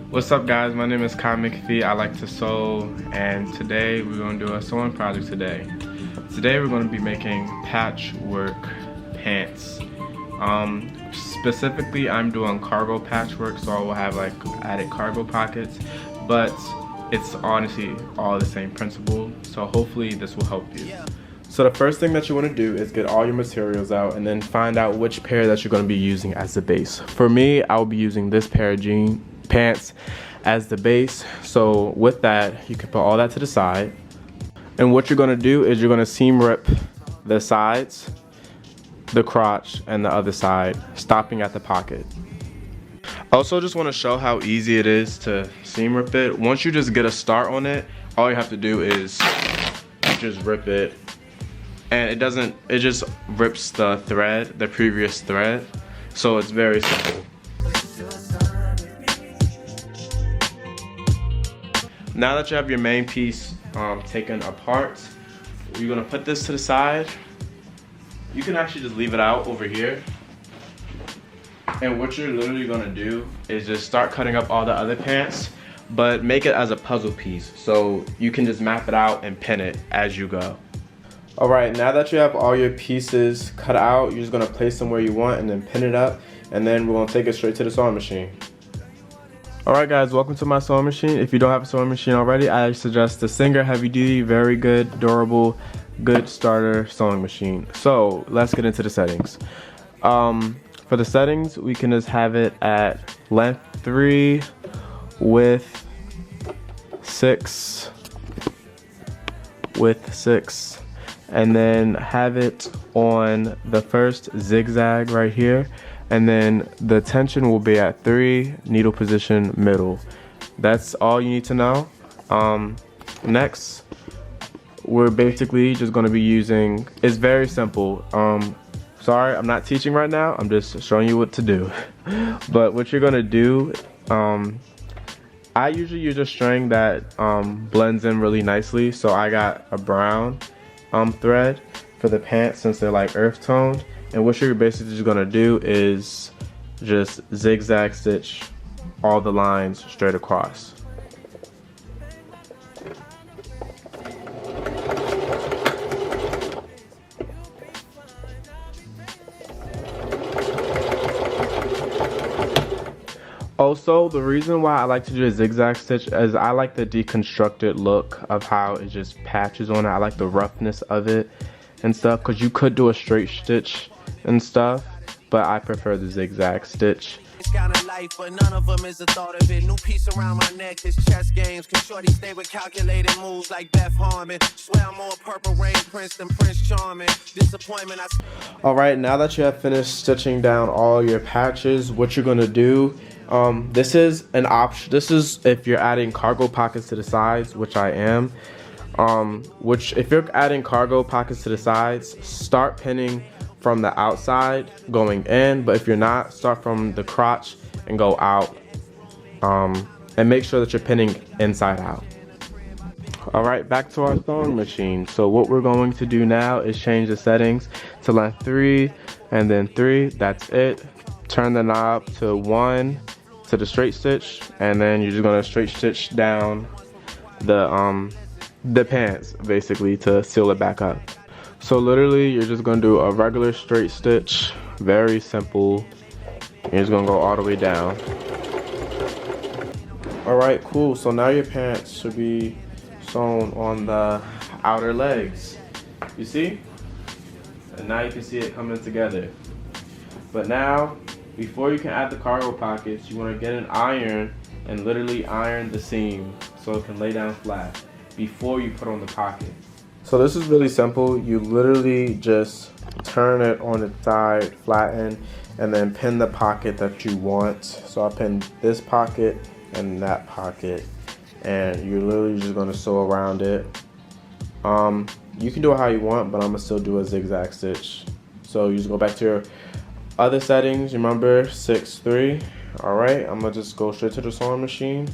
What's up guys, my name is Kai McPhee. I like to sew, and today we're going to do a sewing project today. Today we're going to be making patchwork pants. Specifically I'm doing cargo patchwork, so I will have like added cargo pockets, but it's honestly all the same principle, so hopefully this will help you. So the first thing that you want to do is get all your materials out and then find out which pair that you're going to be using as the base. For me, I will be using this pair of pants as the base. So with that, you can put all that to the side. And what you're going to do is you're going to seam rip the sides, the crotch, and the other side, stopping at the pocket. Also, just want to show how easy it is to seam rip it. Once you just get a start on it, all you have to do is just rip it. And it just rips the thread, the previous thread. So it's very simple. Now that you have your main piece taken apart, you're gonna put this to the side. You can actually just leave it out over here. And what you're literally gonna do is just start cutting up all the other pants, but make it as a puzzle piece. So you can just map it out and pin it as you go. Alright, now that you have all your pieces cut out, you're just going to place them where you want and then pin it up, and then we're going to take it straight to the sewing machine. Alright guys, welcome to my sewing machine. If you don't have a sewing machine already, I suggest the Singer Heavy Duty, very good, durable, good starter sewing machine. So let's get into the settings. For the settings, we can just have it at length 3, width 6, and then have it on the first zigzag right here, and then the tension will be at 3, needle position middle. That's all you need to know. Next, we're basically just going to be using, it's very simple. Sorry, I'm not teaching right now, I'm just showing you what to do. But what you're going to do, I usually use a string that blends in really nicely, so I got a brown thread for the pants since they're like earth toned. And what you're basically just gonna do is just zigzag stitch all the lines straight across. Also, the reason why I like to do a zigzag stitch is I like the deconstructed look of how it just patches on it. I like the roughness of it and stuff, because you could do a straight stitch and stuff, but I prefer the zigzag stitch. Kind of life, but none of them is the thought of it. New piece around my neck, this chess games. Can shorty stay with calculated moves like Beth Harmon? Swear I'm more Purple Rain Prince than Prince Charming. Disappointment. Alright, now that you have finished stitching down all your patches, what you're gonna do, this is an option. This is if you're adding cargo pockets to the sides, which I am. Which if you're adding cargo pockets to the sides, start pinning from the outside going in, but if you're not, start from the crotch and go out, and make sure that you're pinning inside out. Alright, back to our sewing machine. So what we're going to do now is change the settings to length 3 and then 3. That's it. Turn the knob to 1 to the straight stitch, and then you're just going to straight stitch down the pants basically to seal it back up. So literally you're just going to do a regular straight stitch, very simple. You're just going to go all the way down. Alright, cool. So now your pants should be sewn on the outer legs. You see? And now you can see it coming together. But now, before you can add the cargo pockets, you want to get an iron and literally iron the seam so it can lay down flat before you put on the pocket. So this is really simple. You literally just turn it on its side, flatten, and then pin the pocket that you want. So I pinned this pocket and that pocket, and you're literally just going to sew around it. You can do it how you want, but I'm gonna still do a zigzag stitch. So you just go back to your other settings. Remember 6-3. All right, I'm gonna just go straight to the sewing machine.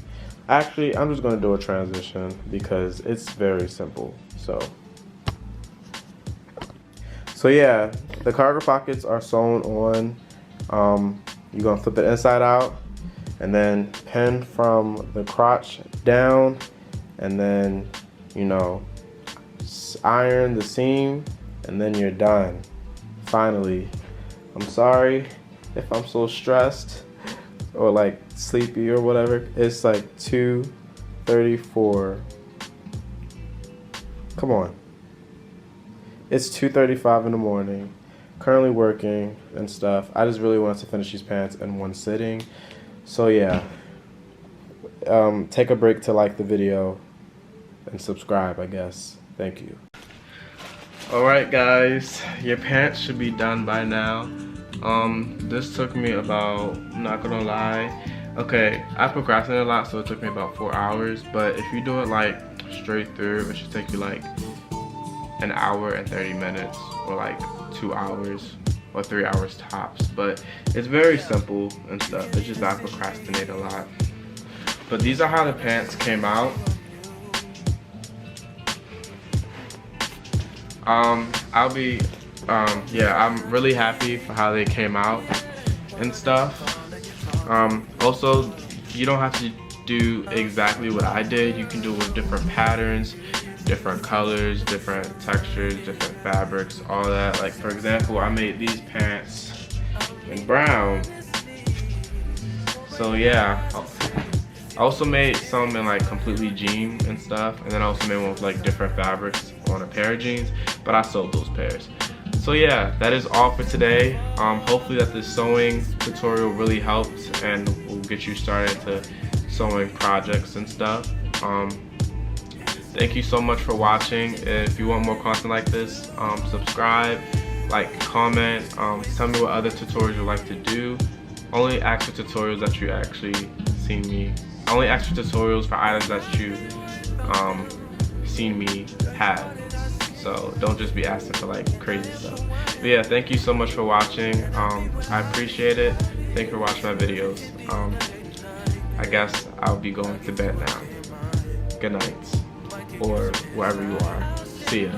Actually, I'm just gonna do a transition because it's very simple. So yeah, the cargo pockets are sewn on. You're gonna flip it inside out, and then pin from the crotch down, and then, you know, iron the seam, and then you're done. Finally. I'm sorry if I'm so stressed or like sleepy or whatever. It's like 2:34. Come on. It's 2:35 in the morning. Currently working and stuff. I just really wanted to finish these pants in one sitting. So yeah. Take a break to like the video and subscribe, I guess. Thank you. Alright guys, your pants should be done by now. This took me about, I'm not gonna lie, okay, I procrastinated a lot, so it took me about 4 hours, but if you do it like straight through, it should take you like an hour and 30 minutes, or like 2 hours, or 3 hours tops. But it's very simple and stuff. It's just I procrastinate a lot. But these are how the pants came out. I'm really happy for how they came out and stuff. Also, you don't have to do exactly what I did. You can do it with different patterns, different colors, different textures, different fabrics, all that. Like for example, I made these pants in brown. So yeah. I also made some in like completely jean and stuff, and then I also made one with like different fabrics on a pair of jeans, but I sold those pairs. So yeah, that is all for today. Hopefully that this sewing tutorial really helped and will get you started to sewing projects and stuff. Thank you so much for watching. If you want more content like this, subscribe, like, comment, tell me what other tutorials you'd like to do. Only ask for tutorials that you actually seen me. I only ask for tutorials for items that you seen me have. So don't just be asking for like crazy stuff. But yeah, thank you so much for watching. I appreciate it. Thank you for watching my videos. I guess I'll be going to bed now. Good night. Or wherever you are. See ya.